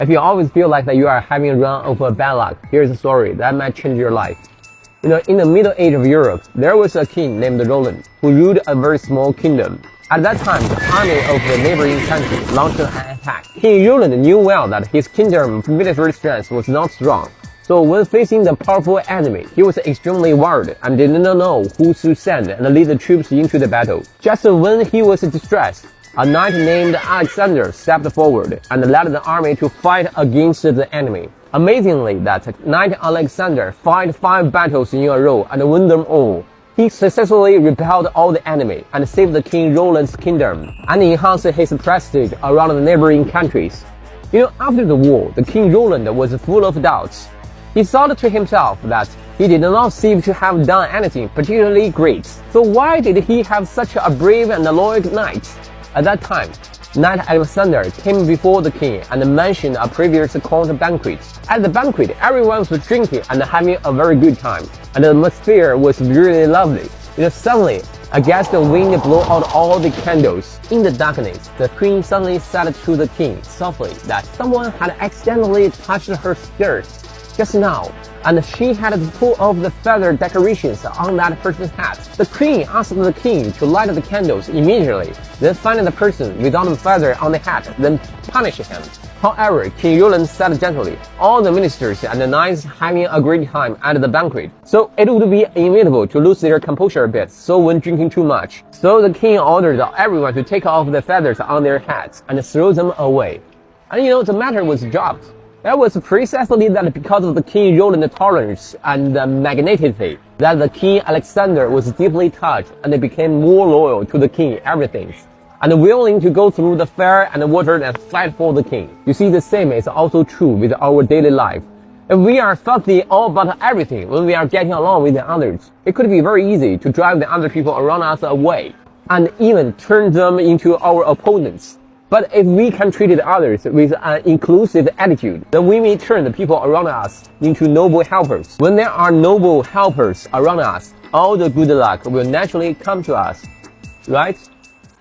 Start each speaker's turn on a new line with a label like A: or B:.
A: If you always feel like that you are having a run of bad luck, here's a story that might change your life. In the Middle Age of Europe, there was a king named Roland who ruled a very small kingdom. At that time, the army of the neighboring country launched an attack. King Roland knew well that his kingdom's military strength was not strong. So when facing the powerful enemy, he was extremely worried and did not know who to send and lead the troops into the battle. Just when he was distressed, a knight named Alexander stepped forward and led the army to fight against the enemy. Amazingly, that knight Alexander fought 5 battles in a row and won them all. He successfully repelled all the enemy and saved the King Roland's kingdom and enhanced his prestige around the neighboring countries. After the war, the King Roland was full of doubts. He thought to himself that he did not seem to have done anything particularly great. So why did he have such a brave and loyal knight? At that time, Knight Alexander came before the king and mentioned a previous court banquet. At the banquet, everyone was drinking and having a very good time, and the atmosphere was really lovely. Suddenly, a gust of wind blew out all the candles. In the darkness, the queen suddenly said to the king softly that someone had accidentally touched her skirt just now, and she had to pull off the feather decorations on that person's hat. The queen asked the king to light the candles immediately, then find the person without the feather on the hat, then punish him. However, King Roland said gently, all the ministers and the knights having a great time at the banquet, so it would be inevitable to lose their composure a bit, so when drinking too much. So the king ordered everyone to take off the feathers on their hats and throw them away. And the matter was dropped. That was precisely that because of the King Roland's tolerance and magnanimity, that the King Alexander was deeply touched and became more loyal to the king everything, and willing to go through the fire and water and fight for the king. You see, the same is also true with our daily life. If we are fussy all about everything when we are getting along with the others, it could be very easy to drive the other people around us away, and even turn them into our opponents. But if we can treat others with an inclusive attitude, then we may turn the people around us into noble helpers. When there are noble helpers around us, all the good luck will naturally come to us, right?